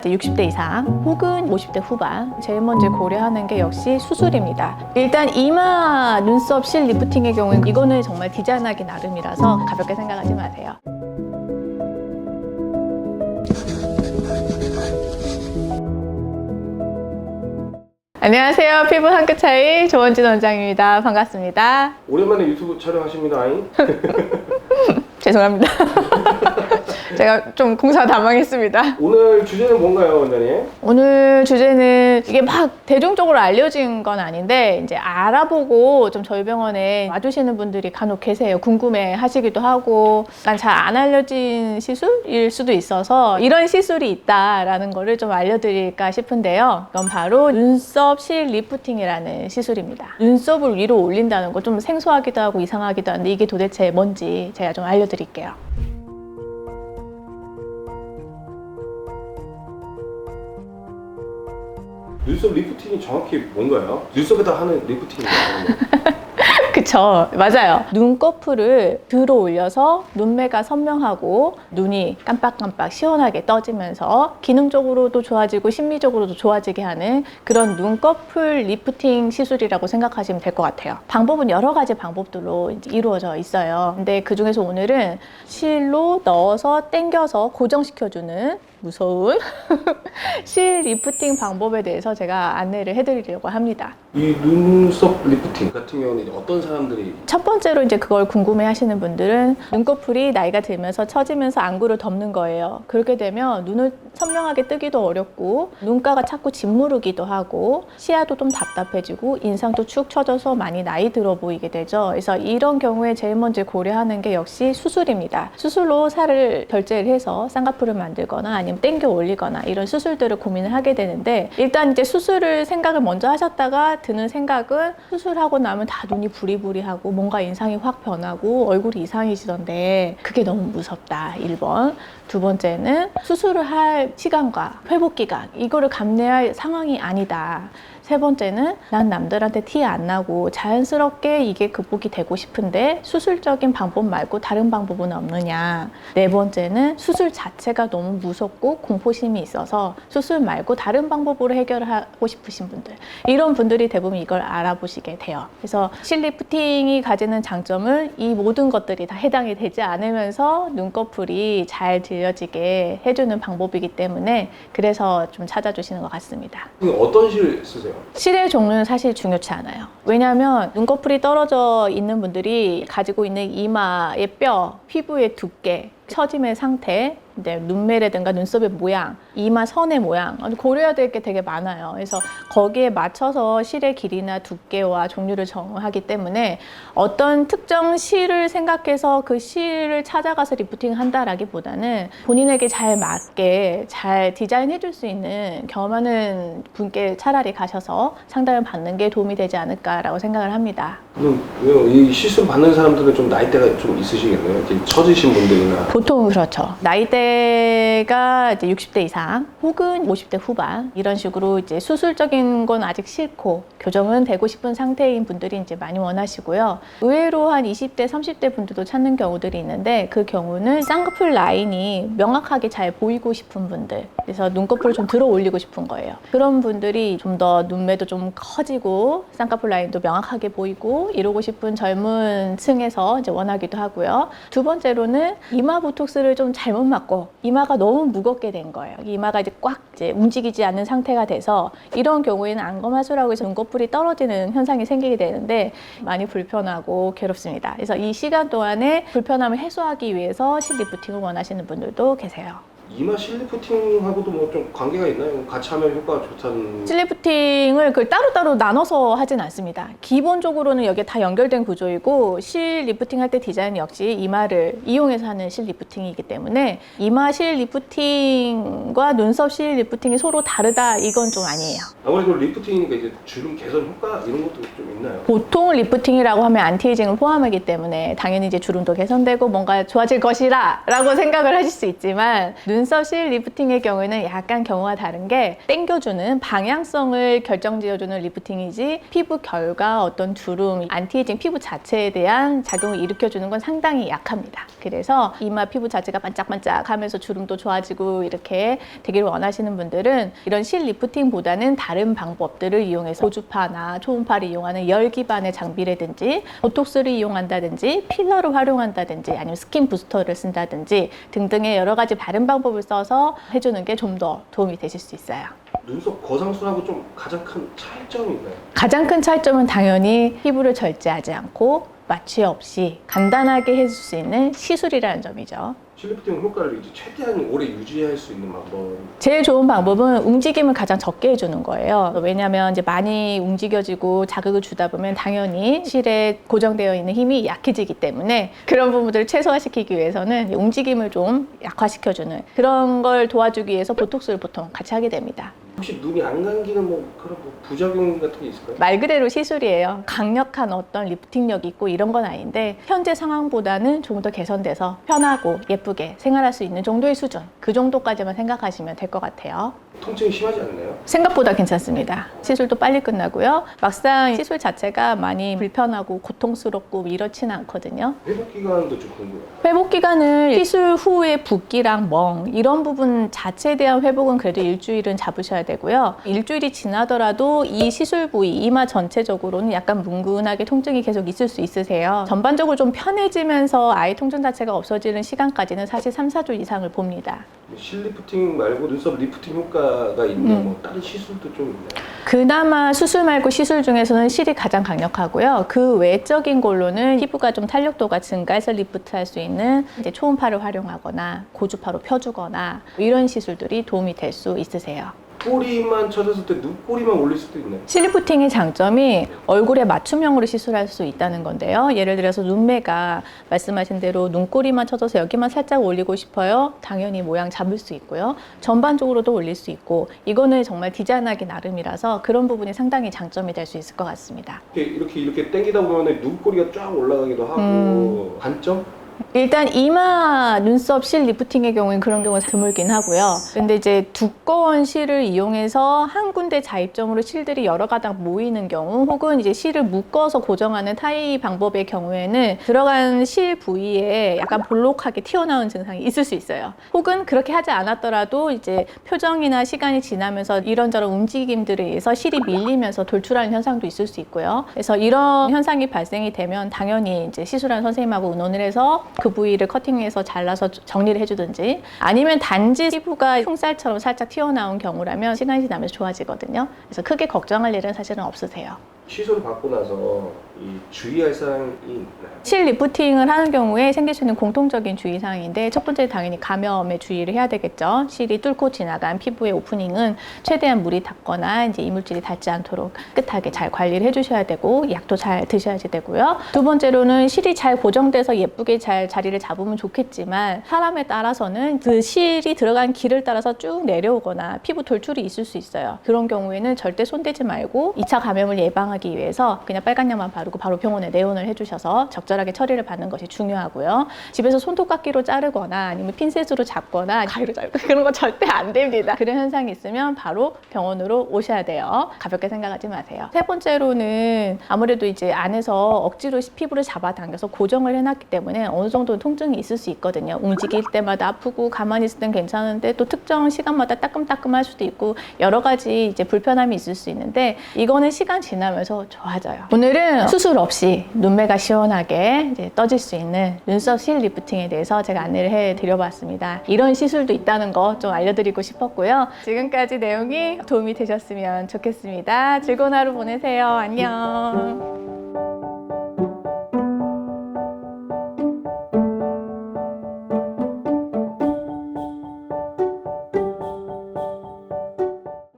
60대 이상 혹은 50대 후반 제일 먼저 고려하는 게 역시 수술입니다. 일단 이마 눈썹 실 리프팅의 경우는 이거는 정말 디자인하기 나름이라서 가볍게 생각하지 마세요. 안녕하세요. 피부 한 끗 차이 조원진 원장입니다. 반갑습니다. 오랜만에 유튜브 촬영하십니다. 죄송합니다. 제가 좀 공사다망했습니다. 오늘 주제는 뭔가요, 원장님? 오늘 주제는 이게 막 대중적으로 알려진 건 아닌데 이제 알아보고 좀 저희 병원에 와주시는 분들이 간혹 계세요. 궁금해 하시기도 하고 난 잘 안 알려진 시술일 수도 있어서 이런 시술이 있다라는 거를 좀 알려드릴까 싶은데요. 이건 바로 눈썹 실 리프팅이라는 시술입니다. 눈썹을 위로 올린다는 거 좀 생소하기도 하고 이상하기도 한데 이게 도대체 뭔지 제가 좀 알려드릴게요. 눈썹 리프팅이 정확히 뭔가요? 눈썹에다 하는 리프팅인가요? 그쵸, 맞아요. 눈꺼풀을 들어 올려서 눈매가 선명하고 눈이 깜빡깜빡 시원하게 떠지면서 기능적으로도 좋아지고 심미적으로도 좋아지게 하는 그런 눈꺼풀 리프팅 시술이라고 생각하시면 될 것 같아요. 방법은 여러 가지 방법들로 이루어져 있어요. 근데 그 중에서 오늘은 실로 넣어서 당겨서 고정시켜주는 무서운 실 리프팅 방법에 대해서 제가 안내를 해드리려고 합니다. 이 눈썹 리프팅 같은 경우는 이제 어떤 사람들이 첫 번째로 이제 그걸 궁금해 하시는 분들은 눈꺼풀이 나이가 들면서 처지면서 안구를 덮는 거예요. 그렇게 되면 눈을 선명하게 뜨기도 어렵고 눈가가 자꾸 짓무르기도 하고 시야도 좀 답답해지고 인상도 축 처져서 많이 나이 들어 보이게 되죠. 그래서 이런 경우에 제일 먼저 고려하는 게 역시 수술입니다. 수술로 살을 결제를 해서 쌍꺼풀을 만들거나 아니면 당겨 올리거나 이런 수술들을 고민을 하게 되는데 일단 이제 수술을 생각을 먼저 하셨다가 드는 생각은 수술하고 나면 다 눈이 부리부리하고 뭔가 인상이 확 변하고 얼굴이 이상해지던데 그게 너무 무섭다. 1번. 두 번째는 수술을 할 시간과 회복 기간 이거를 감내할 상황이 아니다. 세 번째는 난 남들한테 티 안 나고 자연스럽게 이게 극복이 되고 싶은데 수술적인 방법 말고 다른 방법은 없느냐. 네 번째는 수술 자체가 너무 무섭고 공포심이 있어서 수술 말고 다른 방법으로 해결하고 싶으신 분들 이런 분들이 대부분 이걸 알아보시게 돼요. 그래서 실 리프팅이 가지는 장점은 이 모든 것들이 다 해당이 되지 않으면서 눈꺼풀이 잘 들려지게 해주는 방법이기 때문에 그래서 좀 찾아주시는 것 같습니다. 어떤 실 쓰세요? 실의 종류는 사실 중요치 않아요. 왜냐하면 눈꺼풀이 떨어져 있는 분들이 가지고 있는 이마의 뼈, 피부의 두께, 처짐의 상태, 눈매라든가 눈썹의 모양, 이마 선의 모양 고려해야 될 게 되게 많아요. 그래서 거기에 맞춰서 실의 길이나 두께와 종류를 정하기 때문에 어떤 특정 실을 생각해서 그 실을 찾아가서 리프팅 한다라기보다는 본인에게 잘 맞게 잘 디자인해 줄 수 있는 경험하는 분께 차라리 가셔서 상담을 받는 게 도움이 되지 않을까라고 생각을 합니다. 그럼 이 시술 받는 사람들은 좀 나이대가 좀 있으시겠네요? 이렇게 처지신 분들이나 보통은 그렇죠. 나이대가 이제 60대 이상 혹은 50대 후반 이런 식으로 이제 수술적인 건 아직 싫고 교정은 되고 싶은 상태인 분들이 이제 많이 원하시고요. 의외로 한 20대, 30대 분들도 찾는 경우들이 있는데 그 경우는 쌍꺼풀 라인이 명확하게 잘 보이고 싶은 분들 그래서 눈꺼풀을 좀 들어 올리고 싶은 거예요. 그런 분들이 좀 더 눈매도 좀 커지고 쌍꺼풀 라인도 명확하게 보이고 이러고 싶은 젊은 층에서 이제 원하기도 하고요. 두 번째로는 이마 보톡스를 좀 잘못 맞고 이마가 너무 무겁게 된 거예요. 이마가 이제 꽉 이제 움직이지 않는 상태가 돼서 이런 경우에는 안검하수라고 해서 눈꺼풀이 떨어지는 현상이 생기게 되는데 많이 불편하고 괴롭습니다. 그래서 이 시간 동안에 불편함을 해소하기 위해서 실 리프팅을 원하시는 분들도 계세요. 이마 실 리프팅하고도 뭐 좀 관계가 있나요? 같이 하면 효과가 좋다는 실 리프팅을 그걸 따로따로 나눠서 하진 않습니다. 기본적으로는 여기에 다 연결된 구조이고 실 리프팅 할 때 디자인 역시 이마를 이용해서 하는 실 리프팅이기 때문에 이마 실 리프팅과 눈썹 실 리프팅이 서로 다르다 이건 좀 아니에요. 아무래도 리프팅이니까 이제 주름 개선 효과 이런 것도 좀 있나요? 보통 리프팅이라고 하면 안티에이징을 포함하기 때문에 당연히 이제 주름도 개선되고 뭔가 좋아질 것이라 라고 생각을 하실 수 있지만 눈썹 눈썹 실 리프팅의 경우에는 약간 경우가 다른 게 당겨주는 방향성을 결정지어주는 리프팅이지 피부 결과 어떤 주름, 안티에이징 피부 자체에 대한 작용을 일으켜주는 건 상당히 약합니다. 그래서 이마 피부 자체가 반짝반짝하면서 주름도 좋아지고 이렇게 되기를 원하시는 분들은 이런 실 리프팅보다는 다른 방법들을 이용해서 고주파나 초음파를 이용하는 열 기반의 장비라든지 보톡스를 이용한다든지 필러를 활용한다든지 아니면 스킨 부스터를 쓴다든지 등등의 여러 가지 다른 방법을 써서 해주는 게 좀 더 도움이 되실 수 있어요. 눈썹 거상술하고 좀 가장 큰 차이점이 있나요? 가장 큰 차이점은 당연히 피부를 절제하지 않고 마취 없이 간단하게 해줄 수 있는 시술이라는 점이죠. 실 리프팅 효과를 이제 최대한 오래 유지할 수 있는 방법. 제일 좋은 방법은 움직임을 가장 적게 해주는 거예요. 왜냐하면 이제 많이 움직여지고 자극을 주다 보면 당연히 실에 고정되어 있는 힘이 약해지기 때문에 그런 부분들을 최소화시키기 위해서는 움직임을 좀 약화시켜주는 그런 걸 도와주기 위해서 보톡스를 보통 같이 하게 됩니다. 혹시 눈이 안 감기는 뭐 그런 뭐 부작용 같은 게 있을까요? 말 그대로 시술이에요. 강력한 어떤 리프팅력이 있고 이런 건 아닌데 현재 상황보다는 조금 더 개선돼서 편하고 예쁘게 생활할 수 있는 정도의 수준, 그 정도까지만 생각하시면 될 것 같아요. 통증이 심하지 않나요? 생각보다 괜찮습니다. 시술도 빨리 끝나고요. 막상 시술 자체가 많이 불편하고 고통스럽고 이렇지는 않거든요. 회복 기간도 좀 궁금해요. 회복 기간을 시술 후에 붓기랑 멍 이런 부분 자체에 대한 회복은 그래도 일주일은 잡으셔야 되고요. 일주일이 지나더라도 이 시술 부위, 이마 전체적으로는 약간 뭉근하게 통증이 계속 있을 수 있으세요. 전반적으로 좀 편해지면서 아예 통증 자체가 없어지는 시간까지는 사실 3, 4주 이상을 봅니다. 실 리프팅 말고 눈썹 리프팅 효과가 있는 뭐 다른 시술도 좀 있나요? 그나마 수술 말고 시술 중에서는 실이 가장 강력하고요. 그 외적인 걸로는 피부가 좀 탄력도가 증가해서 리프트할 수 있는 이제 초음파를 활용하거나 고주파로 펴주거나 이런 시술들이 도움이 될 수 있으세요. 꼬리만 쳐졌을 때 눈꼬리만 올릴 수도 있나요? 실리프팅의 장점이 얼굴에 맞춤형으로 시술할 수 있다는 건데요. 예를 들어서 눈매가 말씀하신 대로 눈꼬리만 쳐져서 여기만 살짝 올리고 싶어요. 당연히 모양 잡을 수 있고요. 전반적으로도 올릴 수 있고 이거는 정말 디자인하기 나름이라서 그런 부분이 상당히 장점이 될 수 있을 것 같습니다. 이렇게 당기다 보면 눈꼬리가 쫙 올라가기도 하고 단점? 일단 이마 눈썹 실 리프팅의 경우는 그런 경우가 드물긴 하고요. 근데 이제 두꺼운 실을 이용해서 한 군데 자입점으로 실들이 여러 가닥 모이는 경우 혹은 이제 실을 묶어서 고정하는 타이 방법의 경우에는 들어간 실 부위에 약간 볼록하게 튀어나온 증상이 있을 수 있어요. 혹은 그렇게 하지 않았더라도 이제 표정이나 시간이 지나면서 이런저런 움직임들에 의해서 실이 밀리면서 돌출하는 현상도 있을 수 있고요. 그래서 이런 현상이 발생이 되면 당연히 이제 시술하는 선생님하고 의논을 해서 그 부위를 커팅해서 잘라서 정리를 해주든지 아니면 단지 피부가 흉살처럼 살짝 튀어나온 경우라면 시간이 지나면서 좋아지거든요. 그래서 크게 걱정할 일은 사실은 없으세요. 시술을 받고 나서 이 주의할 사항이 있나요? 실 리프팅을 하는 경우에 생길 수 있는 공통적인 주의사항인데 첫 번째 당연히 감염에 주의를 해야 되겠죠. 실이 뚫고 지나간 피부의 오프닝은 최대한 물이 닿거나 이제 이물질이 닿지 않도록 깨끗하게 잘 관리를 해주셔야 되고 약도 잘 드셔야지 되고요. 두 번째로는 실이 잘 고정돼서 예쁘게 잘 자리를 잡으면 좋겠지만 사람에 따라서는 그 실이 들어간 길을 따라서 쭉 내려오거나 피부 돌출이 있을 수 있어요. 그런 경우에는 절대 손대지 말고 2차 감염을 예방하기 위해서 그냥 빨간 약만 바르고 바로 병원에 내원을 해주셔서 적절하게 처리를 받는 것이 중요하고요. 집에서 손톱깎이로 자르거나 아니면 핀셋으로 잡거나 가위로 자르고 그런 거 절대 안 됩니다. 그런 현상이 있으면 바로 병원으로 오셔야 돼요. 가볍게 생각하지 마세요. 세 번째로는 아무래도 이제 안에서 억지로 피부를 잡아당겨서 고정을 해놨기 때문에 어느 정도 통증이 있을 수 있거든요. 움직일 때마다 아프고 가만히 있을 땐 괜찮은데 또 특정 시간마다 따끔따끔할 수도 있고 여러 가지 이제 불편함이 있을 수 있는데 이거는 시간 지나면서 좋아져요. 오늘은 수술 없이 눈매가 시원하게 이제 떠질 수 있는 눈썹 실 리프팅에 대해서 제가 안내를 해드려봤습니다. 이런 시술도 있다는 거 좀 알려드리고 싶었고요. 지금까지 내용이 도움이 되셨으면 좋겠습니다. 즐거운 하루 보내세요. 안녕.